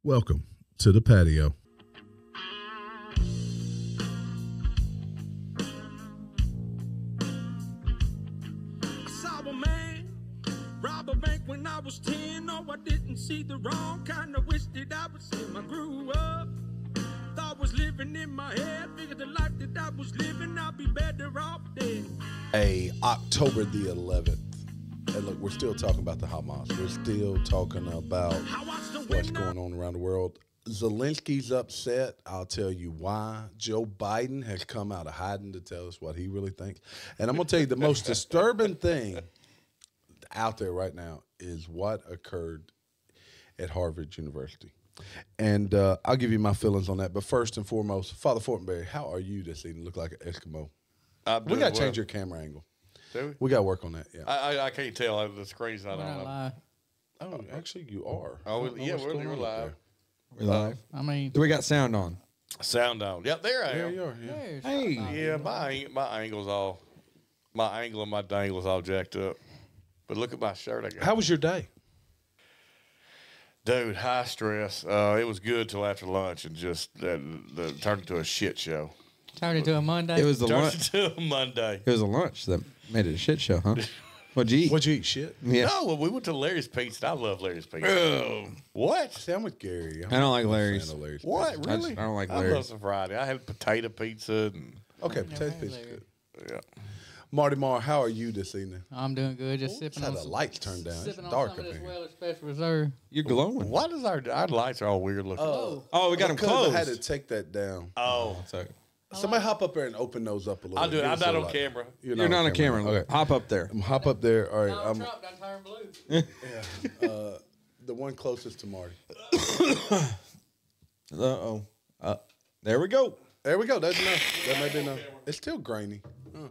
Welcome to the patio. I saw a man rob a bank when I was 10. No, I didn't see the wrong kind of wish that I was him. I grew up, thought was living in my head. Figured the life that I was living, I'd be better off dead. October the 11th. And look, we're still talking about the Hamas. We're still talking about I watched the what's window. going on around the world. Zelensky's upset. I'll tell you why. Joe Biden has come out of hiding to tell us what he really thinks. And I'm going to tell you the most disturbing thing out there right now is what occurred at Harvard University. And I'll give you my feelings on that. But first and foremost, Father Fortenberry, how are you this evening? Look like an Eskimo. We got to change your camera angle. Do We got to work on that, yeah. I can't tell. The screen's not We're not on. live. Oh, actually, you are. Oh, I don't know yeah, what's we're going on up live. there. We're live. I mean, Do we got sound on? Sound on. Yep, there I There am. you are, yeah. there's Hey. Yeah, my angle's all, my angle and my dangle's all jacked up. But look at my shirt I got. How was your day? Dude, high stress. It was good till after lunch and just turned into a shit show. turned into a Monday. It was the Turned lunch. into a Monday. It was a lunch that made it a shit show, huh? What'd you eat? What'd you eat? Shit. Yeah. No, well, we went to Larry's Pizza. I love Larry's Pizza. What? See, I'm with Gary. I don't like I'm a fan Larry's. of Larry's. What? pizza. Really? I don't like I love Larry's. some Friday. I had potato pizza and Okay, Never potato had pizza. Larry's. Good. yeah. Marty Marr, how are you this evening? I'm doing good. Just sipping How on the some, lights turned down. It's sipping on dark some up of this in here. Weller Special Reserve. You're glowing. Why does our lights are all weird looking? Oh, we got them Because closed. I had to take that down. Oh, So Somebody hop up there and open those up a little I'll bit. do it. Give I'm us a not on light. camera. you're not on camera. Okay. Hop up there. Hop up there. All right. Donald Trump done turned blue. The one closest to Marty. Uh-oh. There we go. There we go. That's enough. That may be enough. It's still grainy. A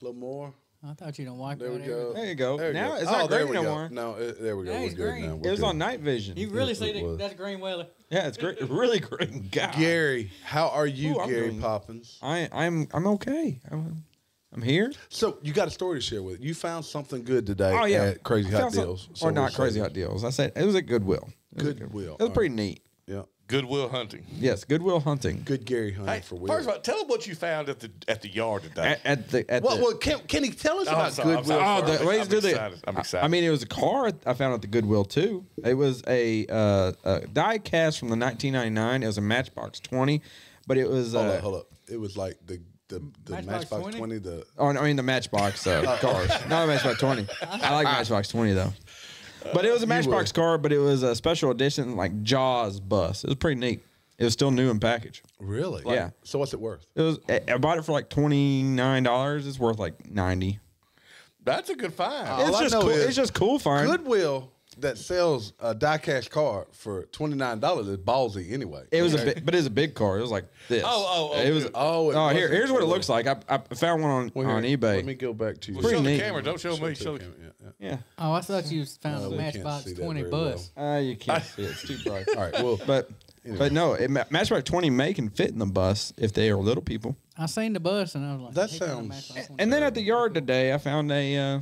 little more. I thought you done wiped There we out go. everything. There you go. There you Now go. it's not there green we no go. more. No, there we go. Now We're it's good green. now. We're It was good. on night vision. You really Yes, see it was. that's green Weller. Yeah, it's great. Really green. God. Gary, how are you, Ooh, I'm Gary doing- Poppins? I'm okay. I'm here. So you got a story to share with. You found something good today Oh yeah. at Crazy I Hot found some- Deals. or So not we'll Crazy say- Hot Deals. I said it was at Goodwill. Goodwill. It was pretty neat. Yeah. Goodwill Hunting. Yes, Goodwill Hunting. Good Gary hunting Hey, for Will. first of all, tell them what you found at the yard today. At the well, can he tell us I'm about sorry, I'm Goodwill? sorry. Oh, the ways I'm do they? excited. I'm excited. I mean, it was a car I found at the Goodwill too. It was a die cast from the 1999. It was a Matchbox 20, but it was Hold up. It was like the Matchbox Matchbox 20? 20. The Oh, I mean the Matchbox cars. Not a Matchbox 20. I like Matchbox 20 though. But it was a Matchbox car, but it was a special edition like Jaws bus. It was pretty neat. It was still new in package. really? Yeah. So what's it worth? It was. I bought it for like $29. It's worth like $90. That's a good find. All It's I just know cool. is It's just cool find. Goodwill that sells a die-cast car for $29 is ballsy anyway. It was a bit, but it was a big car. It was like this. Oh, It was. good. Oh, it Here's wasn't what it cool. looks like. I found one Well, on here, eBay. Let me go back to you. Well, show the neat. camera. Don't show me. Show the the camera. Yeah. Oh, I thought you found a we can't Matchbox see that 20 very bus. You can't see it. It's too bright. All right. Well, But no, Matchbox 20 may can fit in the bus if they are little people. I seen the bus and I was like, That he found a sounds- Matchbox 20. And then at the yard today, I found a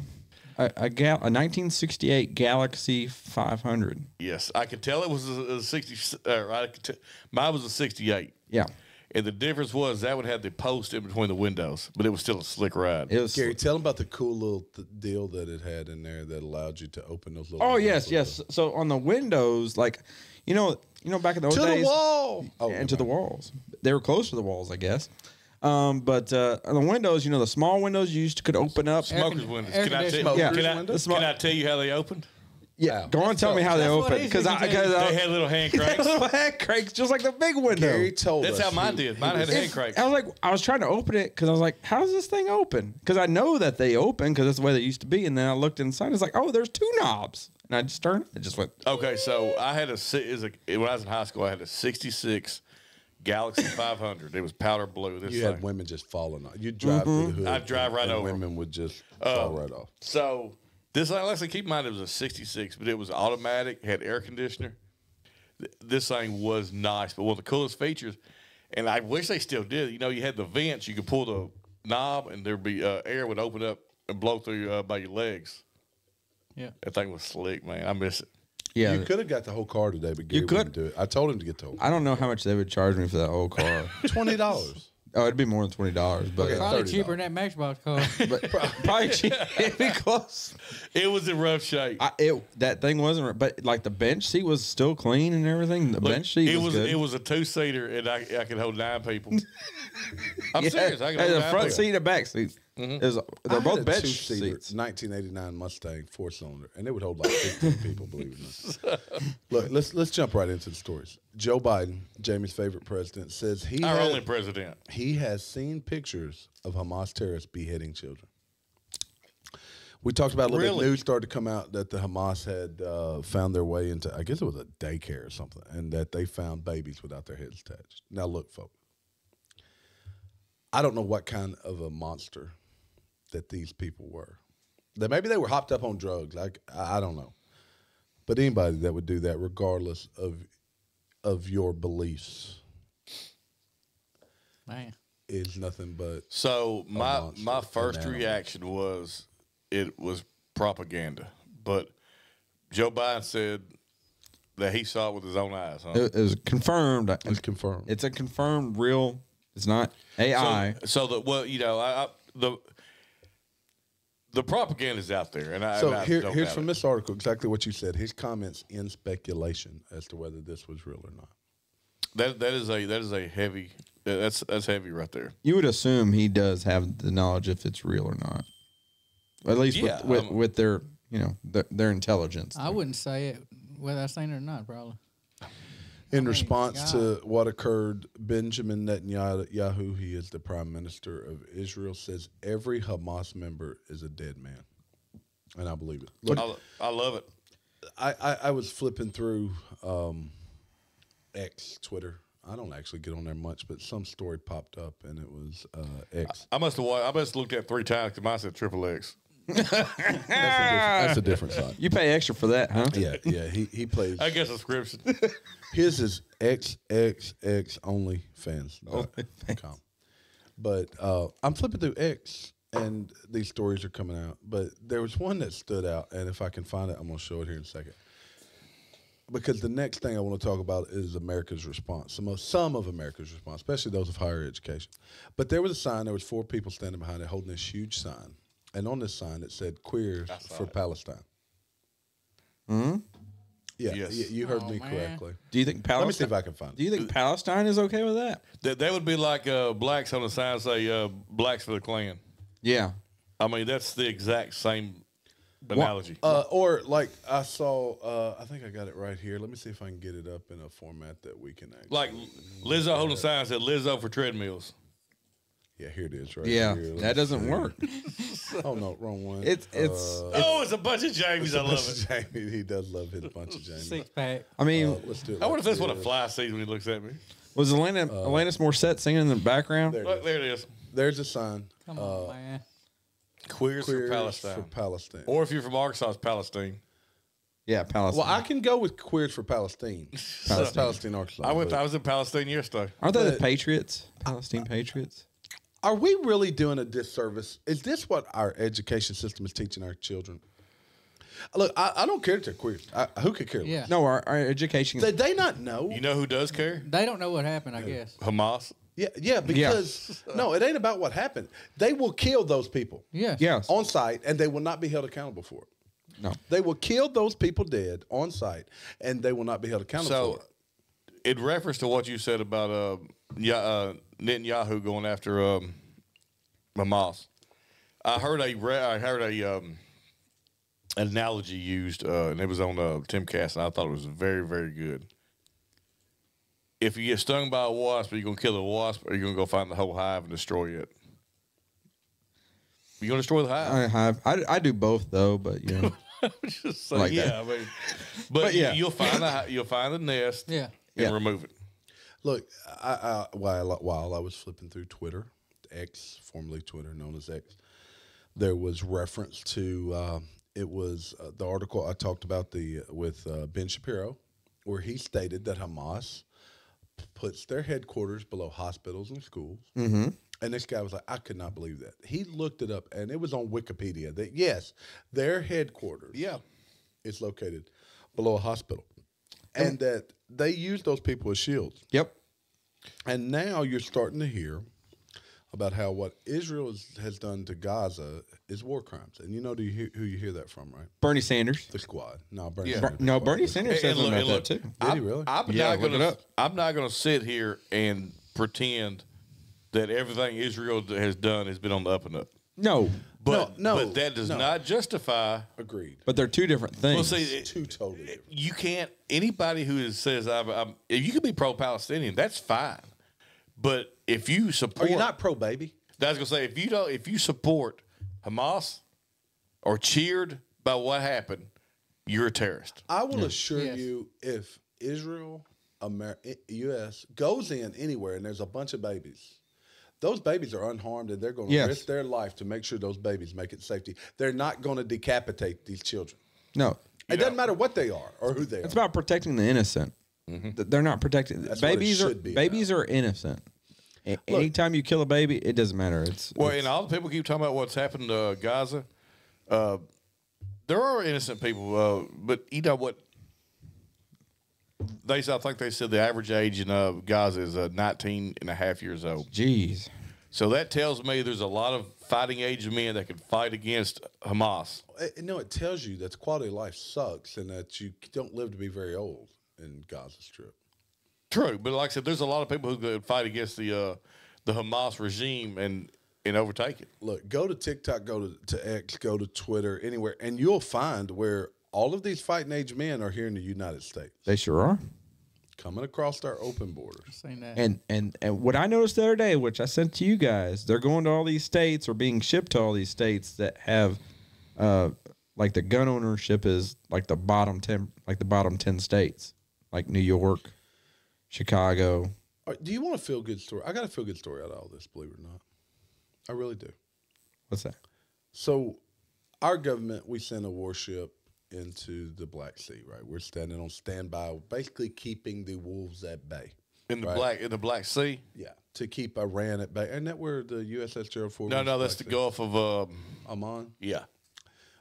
1968 Galaxy 500. Yes, I could tell it was a 60. Mine was a 68. Yeah, And the difference was that one had the post in between the windows, but it was still a slick ride. it was. Gary, tell them about the cool little deal that it had in there that allowed you to open those little. Oh yes, windows. yes. So on the windows, like you know, back in those To days, the wall. Oh, and to the walls. They were close to the walls, I guess. But on the windows, the small windows you could open up. Smokers windows. air Can I, conditioning. tell, Yeah. can, I, windows? can I tell you how they opened? Yeah, go on, tell me how they That's what open he's because gonna I tell you. They had little hand they had cranks. little hand cranks just like the big window. Gary told That's us. how mine he- did. he Mine had was- a hand crank. I was trying to open it because I was like, how does this thing open? Because I know that they open because that's the way they used to be. And then I looked inside. It's like, oh, there's two knobs. And I just turned. It just went. Okay, so I had when I was in high school, I had a 66 Galaxy 500. It was powder blue. This You thing. had women just falling off. You'd drive through the hood. I'd drive right and over 'em. Women would just fall right off. So this, let's keep in mind, it was a 66, but it was automatic, had air conditioner. This thing was nice, but one of the coolest features, and I wish they still did. You had the vents. You could pull the knob, and there'd be air would open up and blow through by your legs. Yeah. That thing was slick, man. I miss it. Yeah. You could have got the whole car today, but Gary could. wouldn't do it. I told him to get the whole car. I don't know how much they would charge me for that whole car. $20. Oh, it'd be more than $20, but Okay. Probably $30. cheaper than that Matchbox car. but probably cheap. It'd be close. It was in rough shape. That thing wasn't, but like the bench seat was still clean and everything. The Look, bench seat was good. It was a 2-seater, and I could hold 9 people. I'm Yeah. serious. I could Hey, hold the 9 front people. seat and back seat. They're I both had a bench two-seater seats. 1989 Mustang 4-cylinder, and it would hold like 15 people. Believe it or not. Look, let's jump right into the stories. Joe Biden, Jamie's favorite president, says Our only president. he has seen pictures of Hamas terrorists beheading children. We talked about a little bit. Really? News started to come out that the Hamas had found their way into, I guess it was a daycare or something, and that they found babies without their heads attached. Now, look, folks, I don't know what kind of a monster that these people were. That maybe they were hopped up on drugs. I don't know, but anybody that would do that, regardless of your beliefs, Man. is nothing but So my monster, first an animal. reaction was it was propaganda, but Joe Biden said that he saw it with his own eyes. Huh? It was confirmed. it's confirmed. It's a confirmed real. It's not AI. So the well, you know, the propaganda is out there, and So I here's don't doubt from it. this article exactly what you said. His comments in speculation as to whether this was real or not. That is a heavy. That's heavy right there. You would assume he does have the knowledge if it's real or not. At least Yeah, with their their intelligence. I wouldn't say it whether I seen it or not, probably. In mean, response God. to what occurred, Benjamin Netanyahu, he is the prime minister of Israel, says every Hamas member is a dead man, and I believe it. Look, I love it. I was flipping through X, Twitter. I don't actually get on there much, but some story popped up, and it was X. I must have looked at it 3 times because mine said XXX. That's a different side. You pay extra for that, huh? Yeah. He plays. I guess subscription. His is XXX OnlyFans.com. But I'm flipping through X, and these stories are coming out. But there was one that stood out, and if I can find it, I'm going to show it here in a second. Because the next thing I want to talk about is America's response. Some of America's response, especially those of higher education. But there was a sign. There was 4 people standing behind it, holding this huge sign. And on this sign, it said "Queers for Palestine." Hmm. Yeah, Yes. you heard Oh, me man. correctly. Do you think Palestine? Let me see if I can find Do it. you think Palestine is okay with that? That would be like blacks on the sign say blacks for the Klan. Yeah. I mean, that's the exact same analogy. Or like I saw, I think I got it right here. Let me see if I can get it up in a format that we can actually. Like Lizzo holding a sign said Lizzo for treadmills. Yeah, here it is right Yeah. here. Let me That doesn't see. work. Oh no, wrong one. It's Oh, it's a bunch of Jamies. I love it. Jamie. He does love his bunch of Jamie. 6-pack. I mean, Let's do it. I wonder if that's like what a this. fly sees when he looks at me. was Alanis Morissette singing in the background? There. Look, there it is. There's a sign. Come on, man. Queers, Queers for Palestine. For Palestine. Or if you're from Arkansas, it's Palestine. Yeah, Palestine. Well, I can go with Queers for Palestine. Palestine, Arkansas. I but- was in Palestine yesterday. Aren't they the but- Patriots? Palestine Patriots? Are we really doing a disservice? Is this what our education system is teaching our children? Look, I don't care if they're queers. Who could care less? Yeah. No, our education. Did they not know? You know who does care? They don't know what happened, I guess. Hamas. Yeah, because no, it ain't about what happened. They will kill those people Yes. Yes. on site, and they will not be held accountable for it. No. They will kill those people dead on site, and they will not be held accountable for So, it. in reference to what you said about Netanyahu going after Hamas, I heard a analogy used, and it was on Timcast, and I thought it was very, very good. If you get stung by a wasp, are you going to kill the wasp, or are you going to go find the whole hive and destroy it? You going to destroy the hive? I do both though, but you know. Just say, Like yeah, that. I mean, but yeah. you'll find the nest, Yeah. and Yeah. remove it. Look, while I was flipping through Twitter, X, formerly Twitter, known as X, there was reference to it was the article I talked about with Ben Shapiro, where he stated that Hamas puts their headquarters below hospitals and schools. Mm-hmm. And this guy was like, I could not believe that. He looked it up, and it was on Wikipedia that yes, their headquarters is located below a hospital, and that they use those people as shields. Yep. And now you're starting to hear about how what Israel has done to Gaza is war crimes. And you know who you hear that from, right? Bernie Sanders. The Squad. No, Bernie. Yeah. Sanders. No, The Bernie Squad. Sanders says something about that too. Did he really? I'm not gonna sit here and pretend that everything Israel has done has been on the up and up. No, But No, but that does not justify. Agreed. but they're two different things. Well, see, Two totally different. you can't. Anybody who says I'm if you can be pro-Palestinian, that's fine. But if you Are support, you not pro baby? I was gonna say if you support Hamas or cheered by what happened, you're a terrorist. I will assure Yes. you, if Israel, U.S. goes in anywhere and there's a bunch of babies, those babies are unharmed and they're going to Yes. risk their life to make sure those babies make it to safety. They're not going to decapitate these children. No, It doesn't matter what they are or who they it's are. about protecting the innocent. They're not protecting That's what it babies. should be Babies are innocent. Anytime you kill a baby, it doesn't matter. Well, and all the people keep talking about what's happened to Gaza. There are innocent people, but you know what? I think they said the average age in Gaza is 19 and a half years old. Jeez. So that tells me there's a lot of fighting age men that can fight against Hamas. It tells you that quality of life sucks and that you don't live to be very old in Gaza Strip. True, but like I said, there's a lot of people who could fight against the Hamas regime and overtake it. Look, go to TikTok, go to X, go to Twitter, anywhere, and you'll find where all of these fighting age men are here in the United States, They sure are. coming across our open borders. Saying that. And what I noticed the other day, which I sent to you guys, they're going to all these states or being shipped to all these states that have, like the gun ownership is like the bottom 10 states, like New York, Chicago. All right, do you want a feel good story? I got a feel good story out of all this, believe it or not. I really do. What's that? So, our government, we send a warship into the Black Sea, right? We're standing on standby, basically keeping the wolves at bay. In the Right. Black Sea. Yeah, to keep Iran at bay. Isn't that where the USS Gerald Ford? No, was? that's the Black Sea? Gulf of Oman. yeah.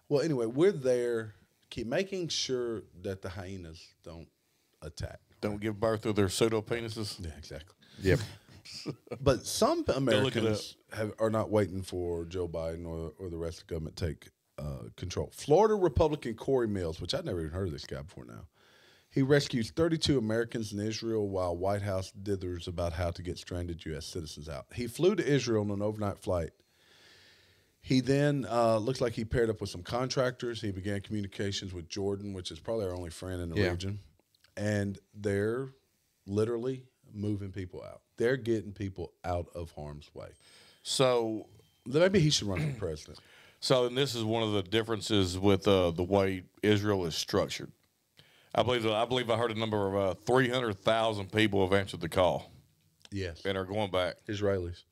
Well, anyway, we're there, keep making sure that the hyenas don't attack. Don't give birth to their pseudo penises. Yeah, exactly. Yep. But some look it Americans are not waiting for Joe Biden or the rest of the government to take control. Florida Republican Corey Mills, which I'd never even heard of this guy before now, he rescues 32 Americans in Israel while White House dithers about how to get stranded U.S. citizens out. He flew to Israel on an overnight flight. He then looks like he paired up with some contractors. He began communications with Jordan, which is probably our only friend in the Yeah. region. And they're literally moving people out. They're getting people out of harm's way. So Maybe he should run for president. and this is one of the differences with the way Israel is structured. I believe I heard a number of 300,000 people have answered the call Yes. and are going back. Israelis.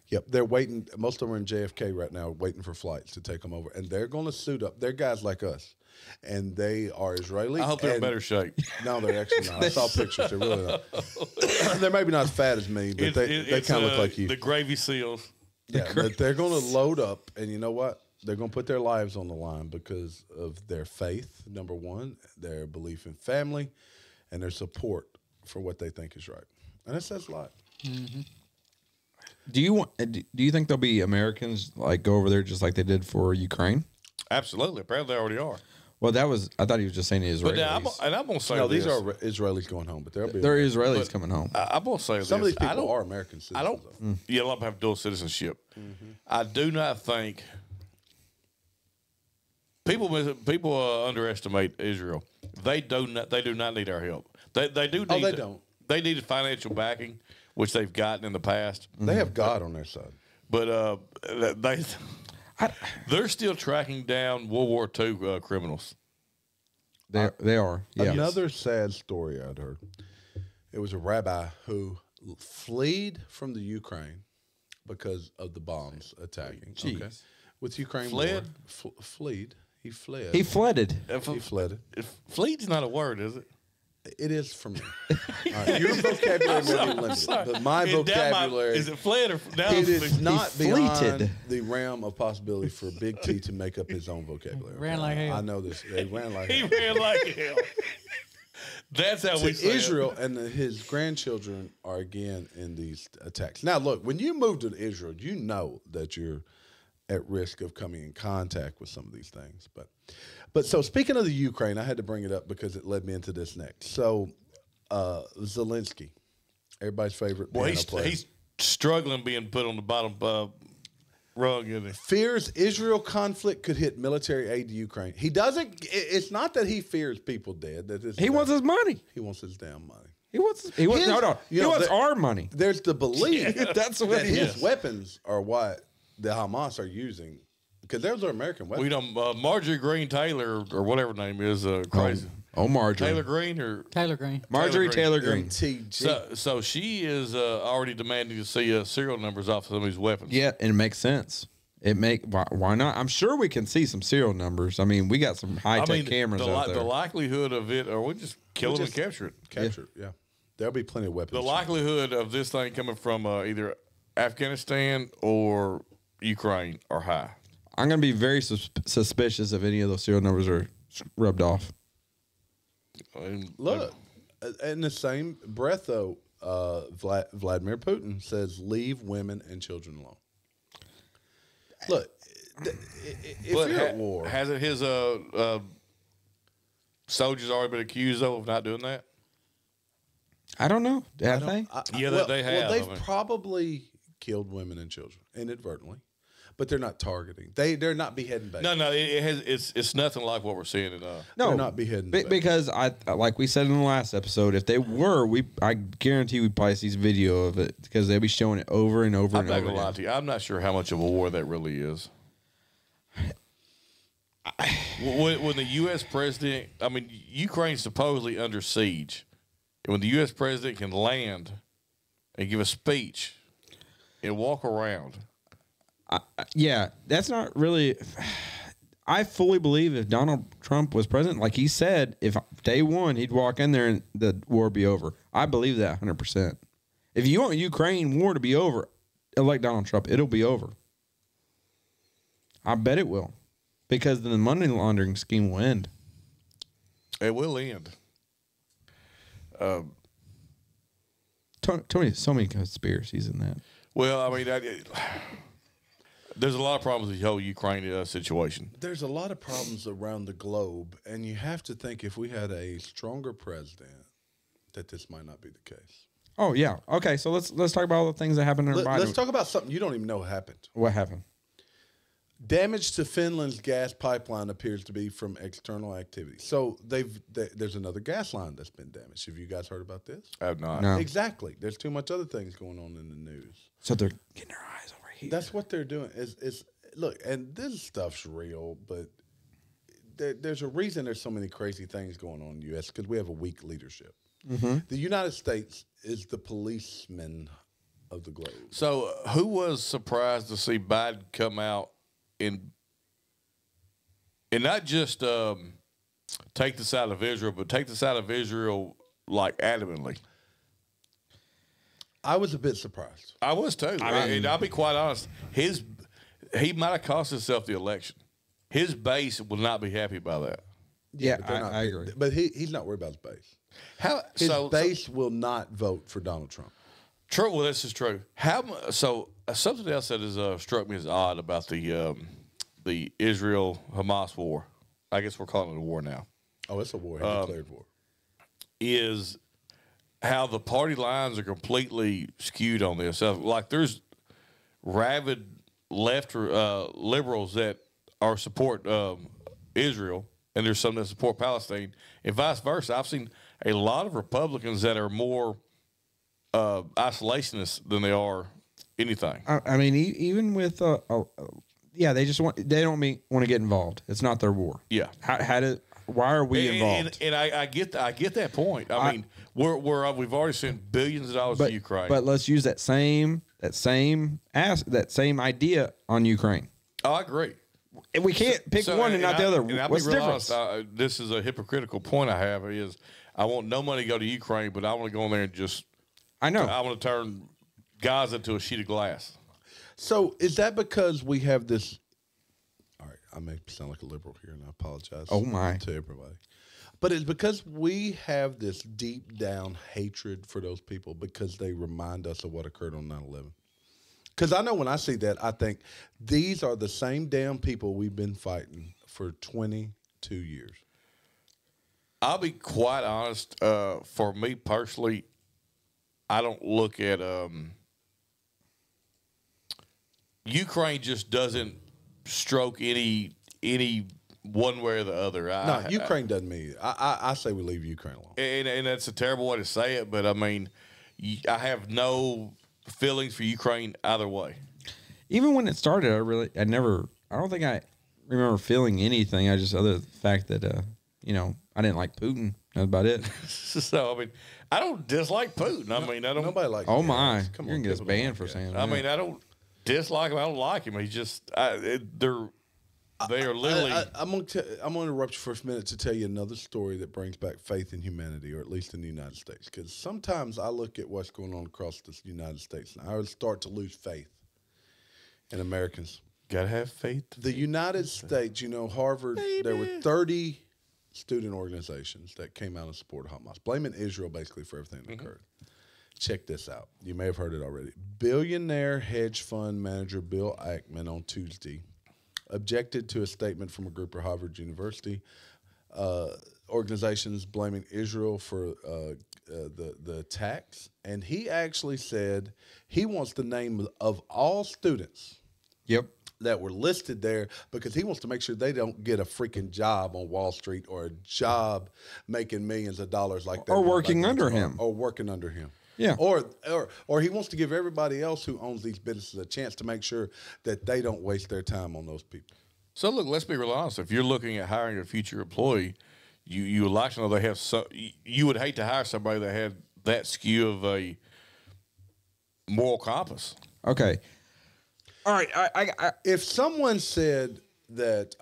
Yep. They're waiting. Most of them are in JFK right now, waiting for flights to take them over. And they're going to suit up. They're guys like us. And they are Israeli. I hope they're in and- better shape. No, they're actually not. I saw pictures. They're really not. They're maybe not as fat as me, but they It's, kind of look like you. The gravy seals. Yeah, but they're going to load up, and you know what? They're going to put their lives on the line because of their faith, number one, their belief in family, and their support for what they think is right. And that says a lot. Do you think there'll be Americans like go over there just like they did for Ukraine? Absolutely. Apparently, they already are. Well, I thought he was just saying the But now, Israelis. I'm going to say No, this. these are Israelis going home, but there'll be They're Israelis coming home. I'm going to say some of this. these people are American citizens. I don't. though. Yeah, a lot of them have dual citizenship. I do not think people underestimate Israel. They do not need our help. They do. Oh, Need they don't. They needed financial backing, which they've gotten in the past. They have God on their side. But they're still tracking down World War II criminals. They are. Yeah. Another sad story I'd heard. It was a rabbi who fled from the Ukraine because of the bombs attacking. Okay. Jeez. With Ukraine Fled? war. Fled. He fled. He flooded. He fled. Fleet's not a word, is it? It is for me. All right, your vocabulary may be limited, but my vocabulary Is it fled or down? it is not beyond fleeted. the realm of possibility for Big T to make up his own vocabulary. Ran like hell. I know this. They ran like He hell. ran like hell. That's how we To say it. Israel, and his grandchildren are again in these attacks. Now, look, when you move to Israel, you know that you're at risk of coming in contact with some of these things. But so speaking of the Ukraine, I had to bring it up because it led me into this next. So Zelensky, everybody's favorite Well, piano player, he's struggling being put on the bottom rung, isn't he? fears Israel conflict could hit military aid to Ukraine. He doesn't. It's not that he fears people dead. That this He wants his money. He wants his damn money. He wants no. You He know, wants there- our money. There's the belief That's what that it his is. weapons are what the Hamas are using because those are American weapons. We don't. Marjorie Green Taylor or whatever her name is crazy. Oh, Marjorie. Taylor Green or Taylor Green. Marjorie Taylor Taylor Green. MTG. so she is already demanding to see serial numbers off some of these weapons. Yeah, and it makes sense. Why not? I'm sure we can see some serial numbers. I mean, we got some high tech cameras out there. The likelihood of it, or we just kill them and capture it. Capture it, yeah. There'll be plenty of weapons. The likelihood of this thing coming from either Afghanistan or Ukraine are high. I'm going to be very suspicious if any of those serial numbers are rubbed off. And, Look, in the same breath, though, Vladimir Putin says, leave women and children alone. Look, if but you're at war, hasn't his soldiers already been accused though of not doing that? I don't know. Have they? Yeah, they have. Well, they've I mean. probably killed women and children inadvertently, but they're not targeting. They're not beheading babies. No, it's nothing like what we're seeing in No, they're not beheading babies. because like we said in the last episode, if they were, I guarantee we'd probably see video of it because they'd be showing it over and over I'm and not over gonna lie again. to you. I'm not sure how much of a war that really is. When the U.S. president, I mean, Ukraine's supposedly under siege. And when the U.S. president can land and give a speech and walk around, Yeah, that's not really. I fully believe if Donald Trump was president, like he said, if day one he'd walk in there and the war would be over. I believe that 100%. If you want Ukraine war to be over, elect Donald Trump, it'll be over. I bet it will, because then the money laundering scheme will end. it will end. Tony, so many conspiracies in that. Well, I mean, there's a lot of problems with the whole Ukraine situation. There's a lot of problems around the globe, and you have to think if we had a stronger president, that this might not be the case. Oh yeah, okay. So let's talk about all the things that happened in Biden. Let's talk about something you don't even know happened. What happened? Damage to Finland's gas pipeline appears to be from external activity. So there's another gas line that's been damaged. Have you guys heard about this? I have not. No. Exactly. There's too much other things going on in the news. So they're getting their eyes over here. That's what they're doing. Is look, and this stuff's real, but there's a reason there's so many crazy things going on in the U.S. because we have a weak leadership. The United States is the policeman of the globe. So, who was surprised to see Biden come out and not just take the side of Israel, but take the side of Israel like adamantly? I was a bit surprised. I was too. And I'll be quite honest. He might have cost himself the election. His base will not be happy about that. Yeah, but they're not- I agree. But he's not worried about his base. His So base will not vote for Donald Trump. true. Well, this is true. Something else that has struck me as odd about the Israel Hamas war. I guess we're calling it a war now. Oh, it's a war. He declared war. Is how the party lines are completely skewed on this. Like there's rabid left liberals that are support Israel, and there's some that support Palestine, and vice versa. I've seen a lot of Republicans that are more isolationist than they are anything. I mean, even with yeah, they just want want to get involved. It's not their war. Yeah. Why are we involved? And I get that point. I mean, we've already sent billions of dollars to Ukraine. But let's use that same idea on Ukraine. I agree. And we can't pick one and not the other. And I'll What's be the real difference? honest, this is a hypocritical point I have. Is I want no money to go to Ukraine, but I want to go in there and I know. I want to turn Gaza into a sheet of glass. So is that because we have this? All right, I may sound like a liberal here, and I apologize. Oh, my. To everybody, but it's because we have this deep down hatred for those people because they remind us of what occurred on 9/11. Because I know when I see that, I think these are the same damn people we've been fighting for 22 years. I'll be quite honest. For me personally, I don't look at Ukraine. Just doesn't stroke any one way or the other. No, Ukraine doesn't mean it. I say we leave Ukraine alone. And that's a terrible way to say it, but I mean, I have no feelings for Ukraine either way. Even when it started, I don't think I remember feeling anything. I just, other than the fact that, I didn't like Putin. That's about it. So, I mean, I don't dislike Putin. I mean, I don't. Nobody likes. Oh gas. my! Come You're on, gonna get us people don't banned like for gas. saying that. I mean, I don't dislike him. I don't like him. He's just they are literally. I'm gonna interrupt you for a minute to tell you another story that brings back faith in humanity, or at least in the United States. Because sometimes I look at what's going on across the United States, and I start to lose faith in Americans. Gotta have faith. The United States, Harvard, there were 30 student organizations that came out in support of Hamas, blaming Israel basically for everything that occurred. Check this out. You may have heard it already. Billionaire hedge fund manager Bill Ackman on Tuesday objected to a statement from a group of Harvard University organizations blaming Israel for the attacks. And he actually said he wants the name of all students Yep. that were listed there because he wants to make sure they don't get a freaking job on Wall Street or a job making millions of dollars like that. Or working under him. Or working under him. Yeah. Or he wants to give everybody else who owns these businesses a chance to make sure that they don't waste their time on those people. So look, let's be real honest. If you're looking at hiring a future employee, you would like to know they have you would hate to hire somebody that had that skew of a moral compass. Okay. All right. I If someone said that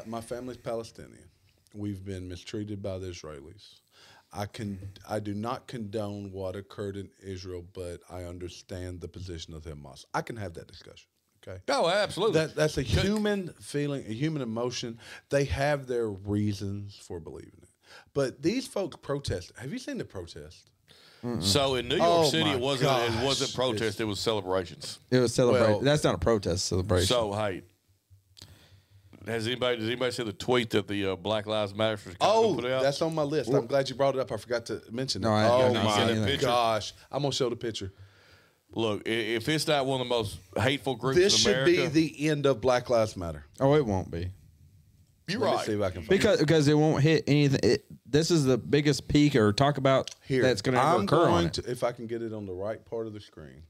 my family's Palestinian, we've been mistreated by the Israelis. I do not condone what occurred in Israel, but I understand the position of Hamas. I can have that discussion. Okay. Oh, absolutely. That's a human feeling, a human emotion. They have their reasons for believing it. But these folks protest. Have you seen the protest? So in New York Oh, City, my it gosh. wasn't protest; it was celebrations. it was celebration. Well- That's not a protest celebration. So hey, does anybody see the tweet that the Black Lives Matter put out? That's on my list. I'm glad you brought it up. I forgot to mention it. No, I oh have not seen my anything. gosh! I'm gonna show the picture. Look, if it's not one of the most hateful groups This in should America, be the end of Black Lives Matter. Oh, it won't be. you're Let me right. see if I can find Because it won't hit anything. This is the biggest peak or talk about Here, that's going to I'm occur on going it. to, if I can get it on the right part of the screen,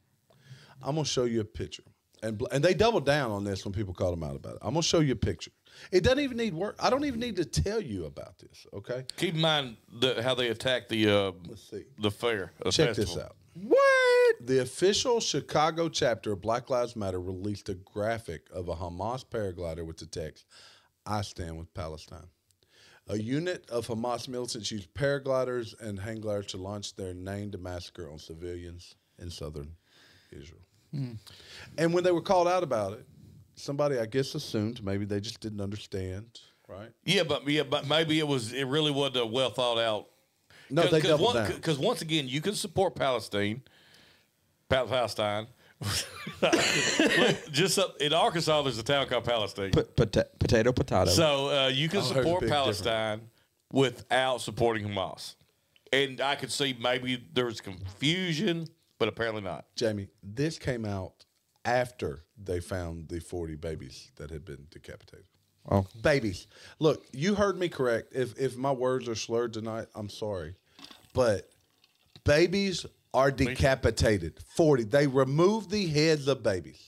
I'm gonna show you a picture. And they double down on this when people call them out about it. I'm gonna show you a picture. It doesn't even need work. I don't even need to tell you about this. Okay, Keep in mind how they attacked the let's see. the fair. The Check festival. this out. What? The official Chicago chapter of Black Lives Matter released a graphic of a Hamas paraglider with the text, "I stand with Palestine." A unit of Hamas militants used paragliders and hang gliders to launch their named massacre on civilians in southern Israel. And when they were called out about it, somebody, I guess, assumed maybe they just didn't understand, right? Yeah, but maybe it really wasn't a well thought out. No, they doubled down. Because once again, you can support Palestine. Look, just in Arkansas, there's a town called Palestine. Potato. So you can Oh, there's a support big Palestine without supporting Hamas. And I could see maybe there was confusion, but apparently not. Jamie, this came out after they found the 40 babies that had been decapitated. Oh, Babies. Look, you heard me correct. If my words are slurred tonight, I'm sorry. But babies are decapitated. 40. They removed the heads of babies.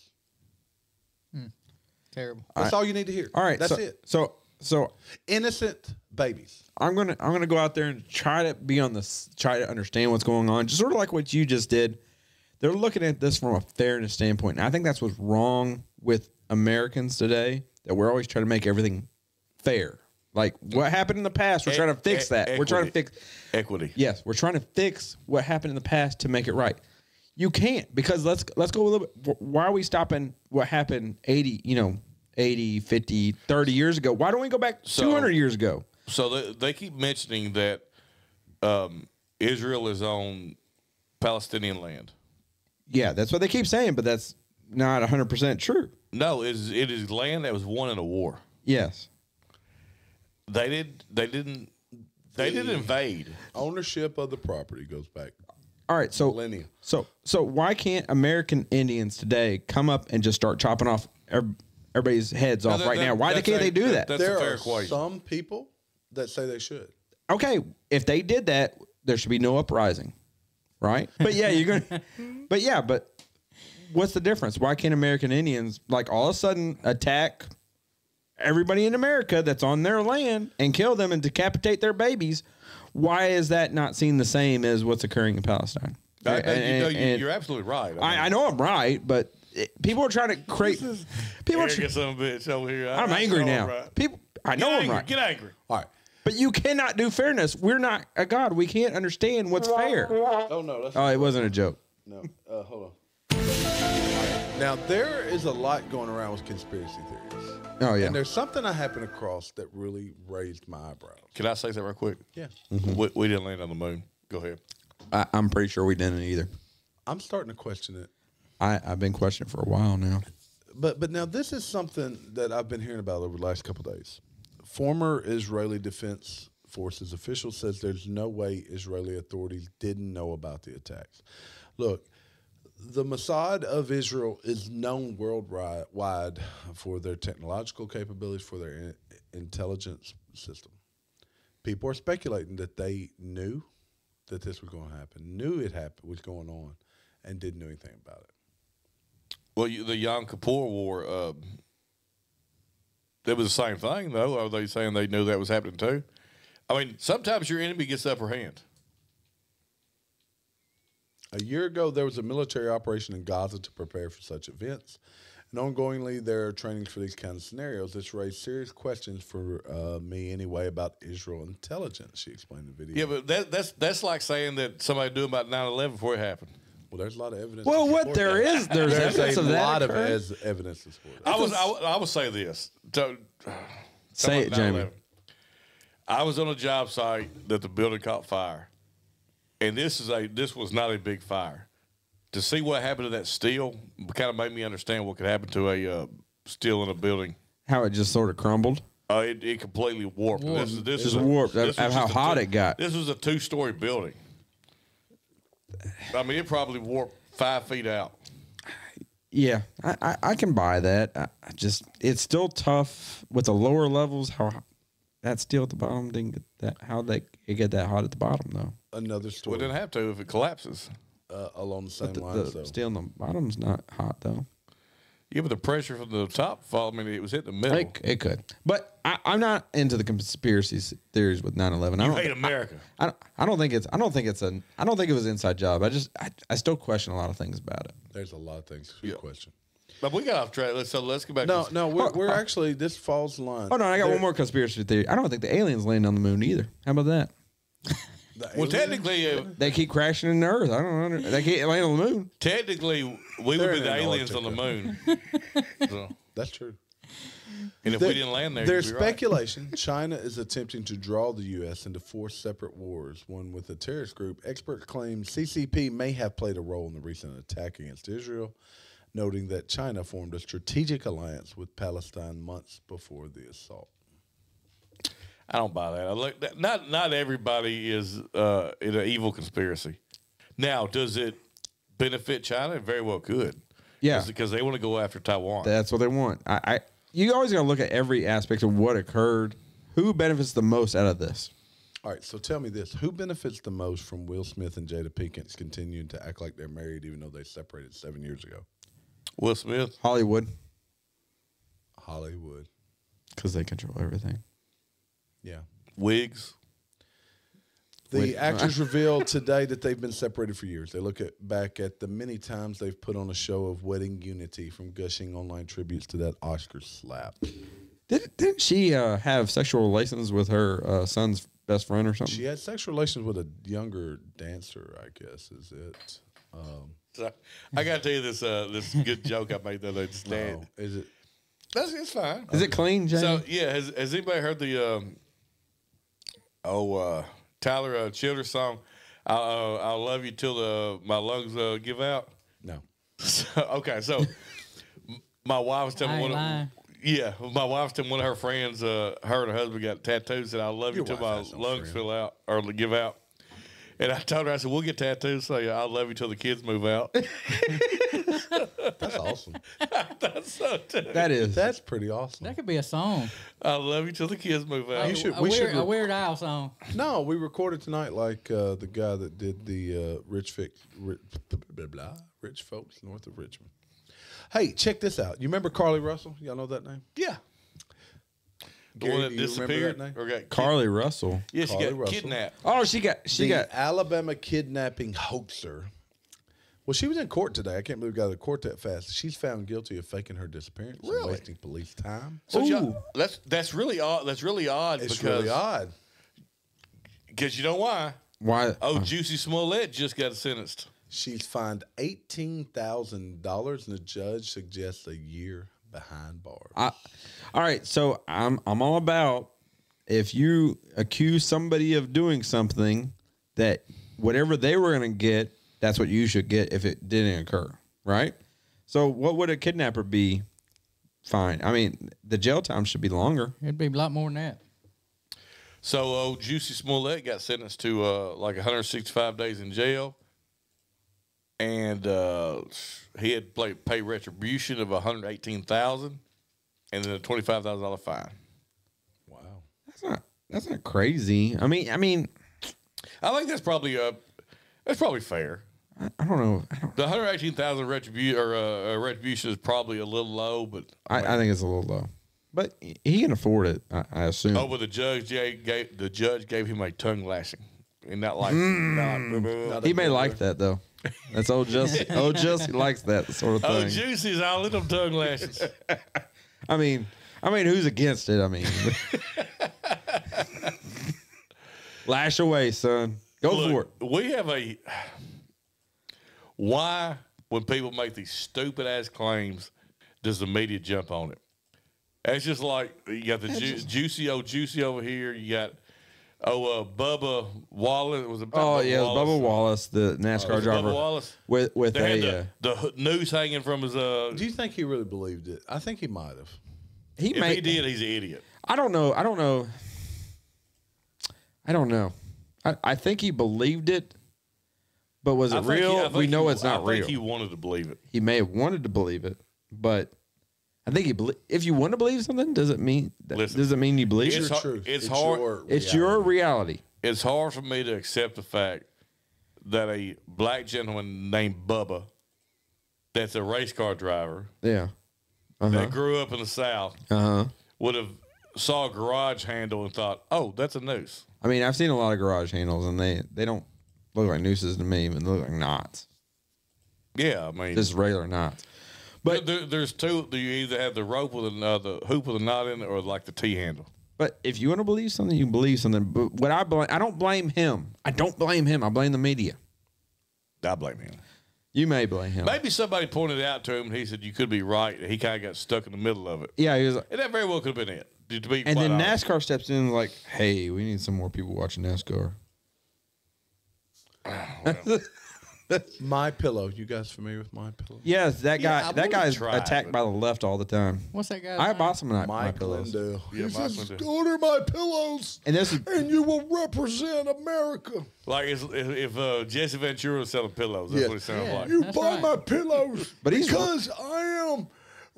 Terrible. That's all you need to hear. all right. That's so, it. So Innocent babies. I'm gonna go out there and try to understand what's going on, just sort of like what you just did. They're looking at this from a fairness standpoint, and I think that's what's wrong with Americans today. That we're always trying to make everything fair. Like what happened in the past, we're trying to fix that. We're trying to fix equity. Yes, we're trying to fix what happened in the past to make it right. You can't, because let's go a little bit. Why are we stopping what happened 80, 50, 30 years ago? Why don't we go back 200 years ago? So they keep mentioning that Israel is on Palestinian land. Yeah, that's what they keep saying, but that's not 100% true. No, it is land that was won in a war. Yes. They didn't invade. Ownership of the property goes back All right, so millennia. So why can't American Indians today come up and just start chopping off everybody's heads off right now? Why can't they do that? That's There a fair are question. some people that say they should. Okay, if they did that, there should be no uprising, right? But yeah, but what's the difference? Why can't American Indians like all of a sudden attack everybody in America that's on their land and kill them and decapitate their babies? Why is that not seen the same as what's occurring in Palestine? You're absolutely right. I know I'm right, but people are trying to create. People are. Arrogant son of a bitch over here. I'm angry now. Right. People, I know I'm right. Get angry. All right. But you cannot do fairness. We're not a God. We can't understand what's fair. Oh no, that's Oh, it wasn't a joke. no. Hold on. Now there is a lot going around with conspiracy theories. Oh yeah. And there's something I happened across that really raised my eyebrows. Can I say something real quick? Yeah. We didn't land on the moon. Go ahead. I'm pretty sure we didn't either. I'm starting to question it. I've been questioning for a while now. But now this is something that I've been hearing about over the last couple of days. Former Israeli Defense Forces official says there's no way Israeli authorities didn't know about the attacks. Look, the Mossad of Israel is known worldwide for their technological capabilities, for their intelligence system. People are speculating that they knew that this was going to happen, knew it was going on, and didn't do anything about it. Well, the Yom Kippur War, it was the same thing, though. Are they saying they knew that was happening, too? I mean, sometimes your enemy gets the upper hand. A year ago, there was a military operation in Gaza to prepare for such events. And ongoingly, there are trainings for these kind of scenarios. This raised serious questions for me anyway about Israel intelligence, she explained in the video. Yeah, but that's like saying that somebody knew about 9/11 before it happened. Well, there's a lot of evidence. Well, to what support there that. is, there's evidence a of that. lot of occurring. evidence to support it. I would say this. Say it, Jamie. I was on a job site that the building caught fire, and this was not a big fire. To see what happened to that steel kind of made me understand what could happen to a steel in a building. How it just sort of crumbled. It completely warped. This Just is warped. this was How just a hot it got. This was a 2-story building. I mean, it probably warped 5 feet out. Yeah, I can buy that. I just it's still tough with the lower levels. How that steel at the bottom didn't get that. How they it get that hot at the bottom though? Another Well, story it didn't have to if it collapses. along the same The lines, though. steel on the bottom's not hot though. Yeah, but the pressure from the top fall. I mean, it was hitting the middle. It could, but I'm not into the conspiracy theories with 9/11. I You don't hate America. I don't think it was an inside job. I still question a lot of things about it. There's a lot of things. Good question. But we got off track. Let's go back. No, to no, we're actually, this falls in line. Oh no, I got There- one more conspiracy theory. I don't think the aliens landed on the moon either. How about that? the Well, aliens- technically, They keep crashing into Earth. I don't know. They can't land on the moon. we They're would be in the aliens Antarctica. on the moon. So, That's true. and if we didn't land there, There's you'd be right. speculation China is attempting to draw the U.S. into 4 separate wars, one with a terrorist group. Experts claim CCP may have played a role in the recent attack against Israel, noting that China formed a strategic alliance with Palestine months before the assault. I don't buy that. I look that not everybody is in an evil conspiracy. Now, does it benefit China? It very well could. Yeah. because they want to go after Taiwan. That's what they want. You always got to look at every aspect of what occurred. Who benefits the most out of this? All right, so tell me this. Who benefits the most from Will Smith and Jada Pinkett continuing to act like they're married even though they separated 7 years ago? Will Smith. Hollywood, Hollywood. because they control everything. Yeah. Wigs. The actors revealed today that they've been separated for years. They look back at the many times they've put on a show of wedding unity, from gushing online tributes to that Oscar slap. Didn't she have sexual relations with her son's best friend or something? She had sexual relations with a younger dancer, I guess, is it? So, I got to tell you this good joke I made the other day. Just No, is it? It's fine. Is it clean, Jamie? So yeah, has anybody heard the Tyler Childers song? I'll love you till my lungs give out. No. So my wife was telling I me ain't one lying. of my wife was telling one of her friends, her and her husband got tattoos, and I love you Your till wife my has no lungs friend. fill out or give out. And I told her, I said, we'll get tattoos, so I love you till the kids move out. That's awesome. That's so true. that is. That's pretty awesome. That could be a song. I love you till the kids move out. You should- a we should weird, a Weird Al song. No, we recorded tonight like the guy that did the rich folks north of Richmond. Hey, check this out. You remember Carly Russell? Y'all know that name? Yeah. The Gary, one that do you remember disappeared that name? or got Carly Russell. Yeah, she Carly got Russell. kidnapped. Oh, she got. Alabama kidnapping hoaxer. Well, she was in court today. I can't believe we got out of court that fast. She's found guilty of faking her disappearance and Really? wasting police time. So Ooh. that's really odd. That's really odd It's because really odd. Because you know why? Why? Oh, Juicy Smollett just got sentenced. She's fined $18,000, and the judge suggests a year behind bars. All right, so I'm all about if you accuse somebody of doing something that whatever they were going to get, that's what you should get if it didn't occur, right? So what would a kidnapper be? Fine. I mean, the jail time should be longer. It'd be a lot more than that. So Juicy Smollett got sentenced to like 165 days in jail, and he had to pay retribution of $118,000, and then a $25,000 fine. Wow. That's not crazy. I mean, I think that's probably fair. I don't know. The $118,000 retribution is probably a little low, but I think it's a little low, but he can afford it. I assume. but the judge gave him a tongue lashing, and not like He may like that though. That's old Jussie. Old Jussie likes that sort of Oh, thing. Juicy's all in them tongue lashes. I mean, who's against it? I mean, lash away, son. Go for it. We have why when people make these stupid ass claims does the media jump on it? It's just like you got the Juicy over here. You got Bubba Wallace. Was it Oh Bubba yeah, it was Wallace? Bubba Wallace, the NASCAR Was it driver, Bubba Wallace? with They a had the noose hanging from his. Do you think he really believed it? I think he might have. he If may. he did, he's an idiot. I don't know. I think he believed it, but was it real? We know it's not real. I think he wanted to believe it. He may have wanted to believe it, but I think if you want to believe something, does it mean you believe It's it? Your hard- truth. it's hard- It's your reality. It's hard for me to accept the fact that a black gentleman named Bubba, that's a race car driver, Yeah. that grew up in the South, Uh huh. would have saw a garage handle and thought, "Oh, that's a noose." I mean, I've seen a lot of garage handles, and they don't look like nooses to me, even they look like knots. Yeah, I mean, Just regular knots. But there's two. You either have the rope with the hoop with a knot in it, or like the T handle. But if you want to believe something, you believe something. But what I don't blame him. I don't blame him. I blame the media. I blame him. You may blame him. Maybe somebody pointed out to him, and he said, "You could be right." He kind of got stuck in the middle of it, Yeah, he was. and that very well could have been it. To be And quite then honest. NASCAR steps in like, hey, we need some more people watching NASCAR. My Pillow. You guys familiar with My Pillow? Yes, that guy. I that wanna guy's try, attacked but- by the left all the time. What's that guy? I bought some of my Mike pillows. Lindell. Yeah, He Mike says, Lindell. order my pillows, And this is and you will represent America. Like if Jesse Ventura was selling pillows, that's Yeah. what it sounds Yeah. like. You That's buy right. my pillows But he's- because I am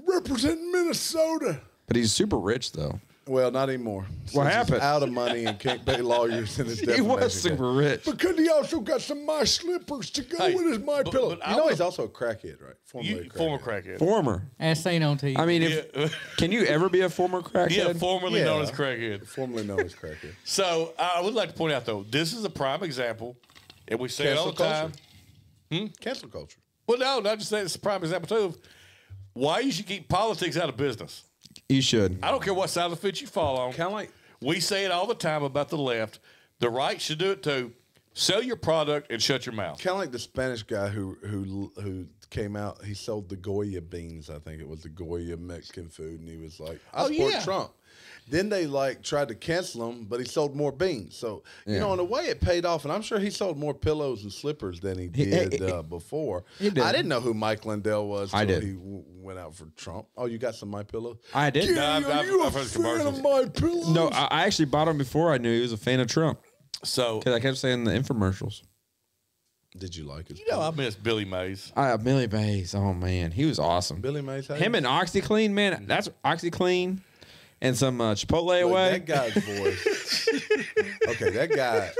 representing Minnesota. but he's super rich though. Well, not anymore. What Since happened? He's out of money and can't pay lawyers in his He defamation was case. super rich. Because he also got some My Slippers to go Hey, with his My but- Pillow. but I You know would- he's also a crackhead, right? Formerly a Former crackhead. crackhead. Former. As seen on TV. I mean, if Yeah. can you ever be a former crackhead? Yeah, formerly Yeah. known as crackhead. Formerly known as crackhead. So I would like to point out though, this is a prime example, and we say it all Cancel the time. culture. Cancel culture. Well, no, not just that. It's a prime example too of why you should keep politics out of business. You should. I don't care what side of the fence you fall on. Kind of like We say it all the time about the left. The right should do it too. Sell your product and shut your mouth. Kind of like the Spanish guy who came out. He sold the Goya beans. I think it was the Goya Mexican food, and he was like, "I support Trump." Then they tried to cancel him, but he sold more beans. So you know, in a way, it paid off. And I'm sure he sold more pillows and slippers than he did before. He did. I didn't know who Mike Lindell was. I till did. He went out for Trump. Oh, you got some My Pillows? I did. Gary, No, I've are you heard a the fan commercials. of My Pillows? No, I actually bought him before I knew he was a fan of Trump So, because I kept saying the infomercials. Did you like it? you know, I miss Billy Mays. Millie Mays. Oh man, he was awesome. Billy Mays. Him and OxyClean, man. That's OxyClean and some Chipotle Look, away. that guy's voice. Okay, that guy.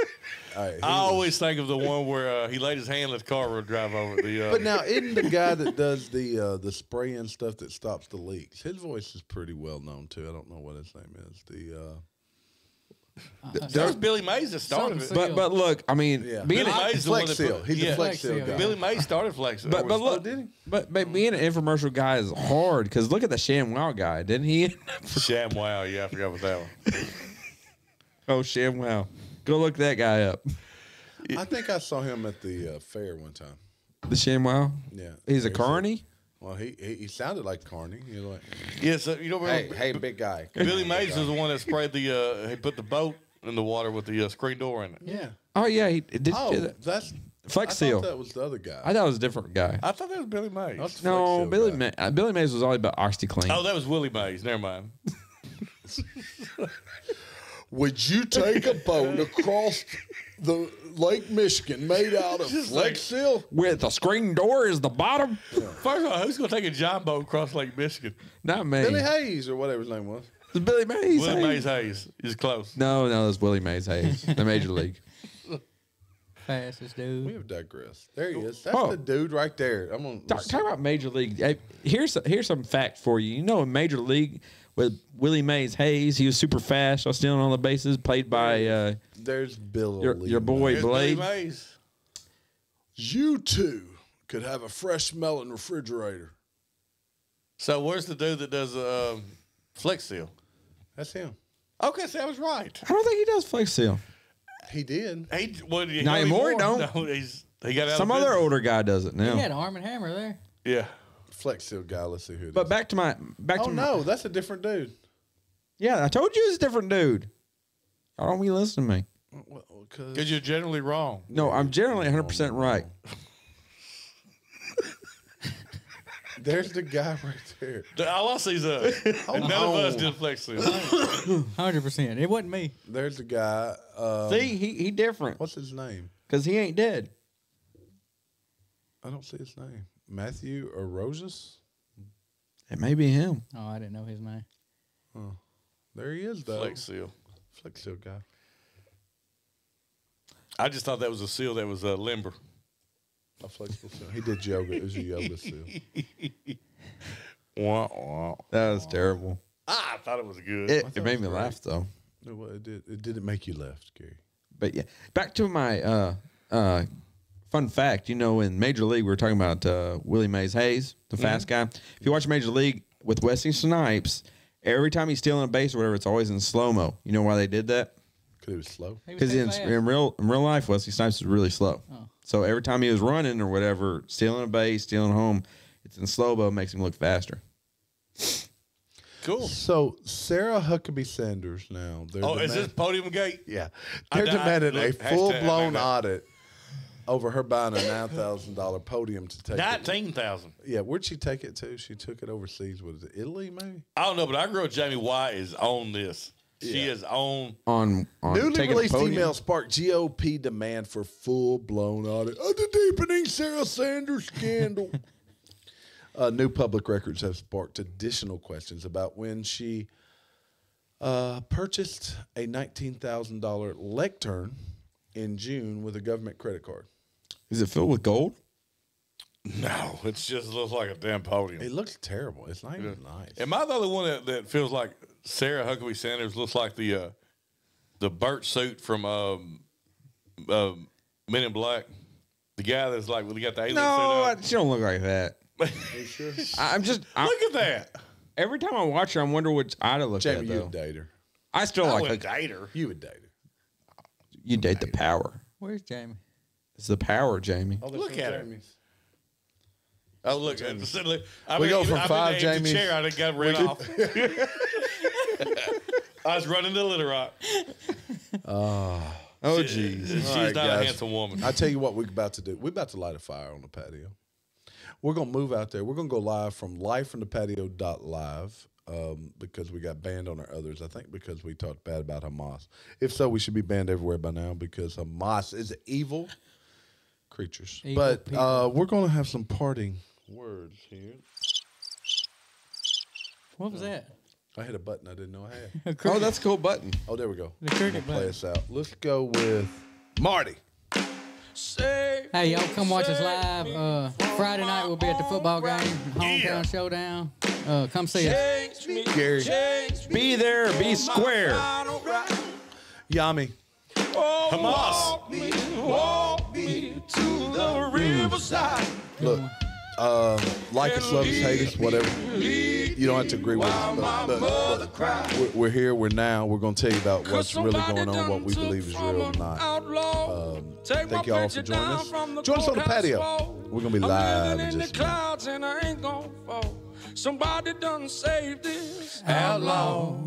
All right, I always think of the one where he laid his hand, let the car drive over the. But now, isn't the guy that does the spray and stuff that stops the leaks? His voice is pretty well known too. I don't know what his name is. that was Billy Mays that started it. Something but look, I mean, Yeah. being Billy a, Mays is the one Flex that Seal. put- He's yeah. a Flex Seal Flex Seal. guy. Billy Mays started Flex. but look, did he? but being an infomercial guy is hard because look at the ShamWow guy, didn't he? ShamWow, yeah, I forgot about that one. Oh, ShamWow, go look that guy up. I think I saw him at the fair one time. The ShamWow. Yeah, He's a There's carny. Well, he sounded like Carney. You're like, Yeah, so you know, hey, big guy. Billy Mays was the one that sprayed the. He put the boat in the water with the screen door in it. Yeah. Oh yeah, he did. Oh, that. that's Flex I Seal. thought that was the other guy. I thought it was a different guy. I thought that was Billy Mays. That's Flex No, Seal Billy guy. Billy Mays was all about OxyClean. Oh, that was Willie Mays. Never mind. Would you take a boat across the Lake Michigan made out of Flex Seal? With the screen door is the bottom. First of all, who's going to take a giant boat across Lake Michigan? Not me. Billy Hayes or whatever his name was. It's Billy Mays. Willie Hayes. Mays Hayes is close. No, it's Willie Mays Hayes, the Major League. Fastest We dude. have digressed. There he is. That's Oh. the dude right there. I'm gonna Talk about Major League. Hey, here's some fact for you. You know, in Major League with Willie Mays Hayes, he was super fast, was stealing on the bases, played by There's Bill. your boy There's Blade. Billy Mays. You two could have a fresh smelling refrigerator. So where's the dude that does Flex Seal? That's him. Okay, so I was right. I don't think he does Flex Seal. He did. He, well, he Not anymore, he don't. No, he got out Some of other business. older guy does it now. He had Arm & Hammer there. Yeah. Flex Seal guy. Let's see who it But is. back to my Oh no, that's a different dude. Yeah, I told you it's a different dude. Y'all don't be listening to me. Well, 'cause- Because you're generally wrong. No, I'm generally 100% right. there's the guy right there. All I see is us. And none of us did Flex Seal. 100%. It wasn't me. There's the guy. See, he different What's his name? because he ain't dead. I don't see his name. Matthew Aroses? It may be him. Oh, I didn't know his name. There he is, though. Flex Seal. Flex Seal guy. I just thought that was a seal that was limber. A flexible seal. He did yoga. It was a yoga seal. Wah, wah. That was terrible. I thought it was good. It made me laugh though. No, well, it did. It didn't make you laugh, Gary. But yeah, back to my fun fact. You know, in Major League, we were talking about Willie Mays Hayes, the fast guy. If you watch Major League with Wesley Snipes, every time he's stealing a base or whatever, it's always in slow mo. You know why they did that? Because he was slow. He was Because too in fast. real life, Wesley Snipes was really slow. Oh. So every time he was running or whatever, stealing a base, stealing home, it's in slow mo, makes him look faster. Cool. So Sarah Huckabee Sanders now. Oh, is this Podium Gate? Yeah, I they're died. demanding a Look, hashtag full blown I audit over her buying a $9,000 podium to take. It. 19,000. Yeah, where'd she take it to? She took it overseas. What is it? Italy, maybe? I don't know, but our girl Jamie White is on this. She is on. On Newly taking a released podium. email sparked GOP demand for full blown audit of the deepening Sarah Sanders scandal. New public records have sparked additional questions about when she purchased a $19,000 lectern in June with a government credit card. Is it filled with gold? No, it just looks like a damn podium. It looks terrible. It's not even nice. Am I the only one that feels like Sarah Huckabee Sanders looks like the Burt suit from Men in Black? The guy that's like, well, he got the alien suit No, on. she don't look like that. I'm just. Look at that. every time I watch her, I wonder which eye to look Jamie, at. you Though would date her. I still I like wouldn't date her. You would date her. you date the power. Where's Jamie? It's the power, Jamie. Look at her. Oh, look. We go from 5 Jamies. Chair, I done got ran off. I was running to Little Rock. Oh, jeez. She's All right, not guys. a handsome woman. I tell you what we're about to do. We're about to light a fire on the patio. We're going to move out there. We're going to go live from livefromthepatio.live because we got banned on our others. I think because we talked bad about Hamas. If so, we should be banned everywhere by now because Hamas is evil creatures. Evil but people. we're going to have some parting words here. What was that? I hit a button I didn't know I had. Oh, that's a cool button. Oh, there we go. The cricket I'm gonna play button. us out. Let's go with Marty. Hey, y'all come watch us live. Friday night we'll be at the football game, hometown showdown. Come see us. Gary. Be there, be square. Yami. Hamas. Look, like us, love us, hate us, whatever. You don't have to agree with us, but we're here, we're now. We're going to tell you about what's really going on, what we believe is real or not. Thank you all for joining us. Join us on the patio. We're going to be live in just a minute. clouds and I ain't gonna fall. Somebody done saved this Outlaw.